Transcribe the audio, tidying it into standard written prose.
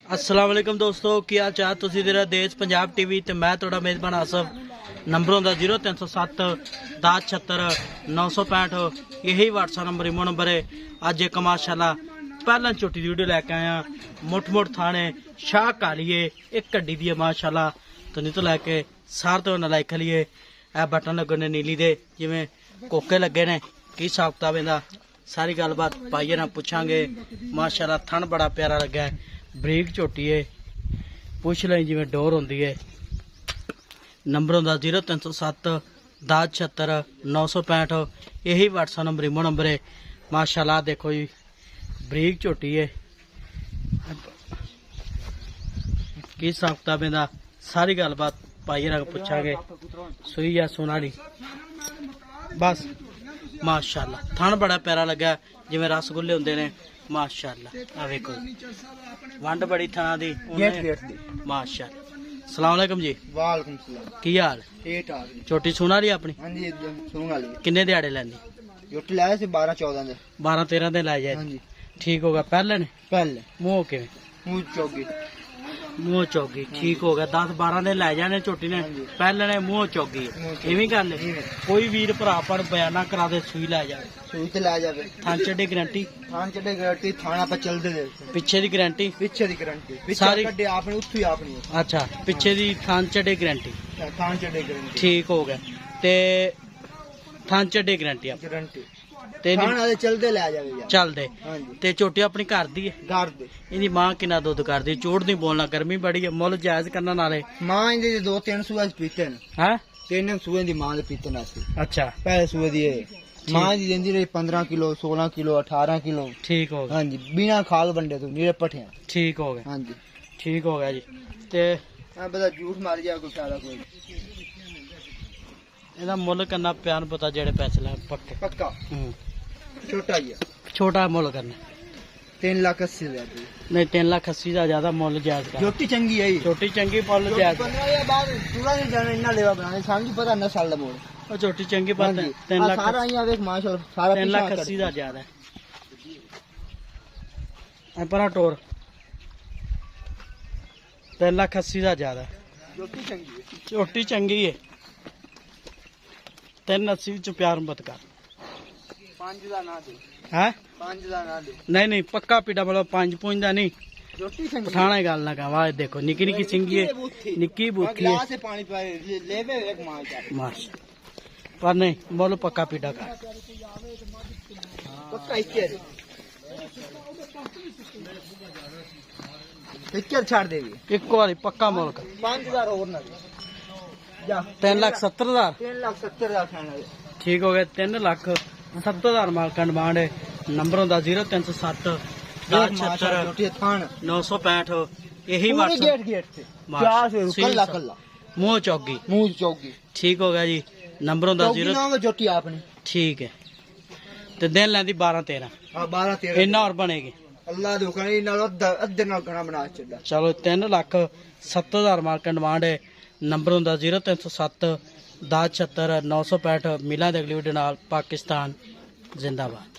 अस्सलाम वालेकुम दोस्तों, की हाल चाल? तुसीं देख रहे हो देश पंजाब टीवी ते मैं तुहाडा मेज़बान आसफ। नंबर होंदा 0307 10 76 965। यही व्हाट्सएप नंबर इमो नंबर है। अज एक माशाल्लाह पहला छोटी वीडियो लैके आया मुठ थाने शाह कालीए एक गड्डी दी माशाल्लाह तो नहीं तो लैके सार तो नलायक खलीए ए बटन लगे ने नीली दे जिवें कोके लगे ने की हिसाब किताब इहदा सारी गलबात पाइए ना पूछांगे। माशाल्लाह थन बड़ा प्यारा लगा है, बरीक झोटी है, पुछ लें जिवें डोर होंदी है। नंबर होंदा 0307 10 76 965। यही व्हाट्सएप नंबर इमो नंबर है। माशाल्लाह देखो जी बरीक झोटी है, की हिसाब किताब इहदा सारी गलबात पाइए ना पूछांगे। सुई या सोनाली बस माशाल्लाह थन बड़ा प्यारा लगा जिवें रसगुल्ले होंदे ने। माशाल्लाह आ वेखो वंड बड़ी थना दी माशाल्लाह। सलाम अलैकुम जी। वालेकुम सलाम। की हाल? ठीक ठाक। छोटी सुन वाली अपनी? हाँ जी सुन वाली। किन्ने दिहाड़े लैंदी? झोटी लाया सी 12 14 दे। 12 13 दिन लाई जाए। हाँ जी ठीक होगा। पहले ने पहले मुंह किवें? मुंह चौकी। मुंह चौगी ठीक हो गया। 10 12 दिन लै जाने झोटी ने। पहले ने मुंह चौगी इवें गल है। कोई वीर भरा पर बयाना करा दे सुई लै जाए। सुई ते ला जावे। थान चढ़े गारंटी? थान चढ़े गारंटी थाना पर चलदे दे। पिछे दी गारंटी? पीछे दी गारंटी। पीछे सारी कड्डे आपने उत्थू ही आपनी। अच्छा पिछे दी थान चढ़े गारंटी? थान चढ़े गारंटी। ठीक हो गया। ते थान चढ़े गारंटी आप गारंटी ते थान वाले चलदे लै जावे यार। चल दे। हां जी ते झोटी अपनी घर दी है? घर दे। इहदी मां किन्ना दुध करदी? चोड़ नहीं बोलना, गर्मी बड़ी है, मुल जायज करना नाले। मां इंदे 2-3 सूए पीते ने। हैं 3 सूए दी मां दे पीते ने असि। अच्छा पहले सूए दी है मां दी देंदी रही 15 किलो 16 किलो 18 किलो। ठीक हो गया। हाँ जी बिना खाल बंडे तो नीरे पठिया। ठीक हो गया। हाँ जी ठीक हो गया जी। ते हाँ बता झूठ मार जाए कोई फायदा कोई। ਇਹਦਾ ਮੁੱਲ ਕਰਨਾ ਪਿਆਰ ਪਤਾ ਜਿਹੜੇ ਪੈਸੇ ਲੈ ਪੱਕੇ पक्का छोटा ही है। ਛੋਟਾ ਮੁੱਲ ਕਰਨਾ 3,80,000 दी। ਨਹੀਂ 3,80,000 ਦਾ ਜ਼ਿਆਦਾ ਮੁੱਲ ਜਾਇਜ਼ ਕਰ। झोटी चंगी है ਛੋਟੀ ਚੰਗੀ ਮੁੱਲ ਜਾਇਜ਼। 15 या बाद पूरा नहीं जाना इन्ना लेवा बनाने समझ पता न साल दा मोड़। ਉਹ ਛੋਟੀ ਚੰਗੀ ਬਾਤ ਹੈ। 3 ਲੱਖ सारा यहाँ देख माशाल्लाह सारा 3,80,000 ਜ਼ਿਆਦਾ ਹੈ। ਪਰਾ ਟੋਰ 3,80,000 ਜ਼ਿਆਦਾ। झोटी चंगी है। ਛੋਟੀ ਚੰਗੀ ਹੈ। 3,80 ਚ ਪਿਆਰ ਮਤ ਕਰ। 5 दा ना दे। ਹੈ 5 दा ना दे। ਨਹੀਂ ਨਹੀਂ ਪੱਕਾ ਪੀੜਾ ਮਤਲਬ 5 ਦਾ ਨਹੀਂ। झोटी चंगी ਪਠਾਣਾ ਗੱਲ ਨਾ ਕਹਾਂ। ਵਾਹ ਦੇਖੋ ਨਿੱਕੀ ਨਿੱਕੀ ਸਿੰਗੀ ਹੈ, ਨਿੱਕੀ ਬੂਥੀ ਹੈ। गिलास से पानी पाए लेवे एक मार जा। माश पर नहीं बोलो पक्का पीटा का पक्का इक्के छाड़ देगी। एक बार पक्का मोल का 5,000 और ना दे। जा 3,70,000। 3,70,000 खाना दे। ठीक हो गया। 3,70,000 माल का डिमांड है। नंबर होंदा 0307 10 76 झोटी थान 965। यही पूरे व्हाट्सएप गेट गेट से 4 से कल्ला कल्ला मुंह चौकी। मुंह चौकी। ठीक हो गया जी। नंबर होंदा 0। ना झोटी आपने। ठीक है ते दिन लैंदी 12 13। हां 12 13 इन्ना और बनेगी अल्लाह दे हुक्म नाल अद्धे नाल गणा बना छड़ा। चलो 3,70,000 माल का डिमांड है। नंबर होंदा 0307 10 76 965। मिलां दे अगली वीडियो नाल। पाकिस्तान जिंदाबाद।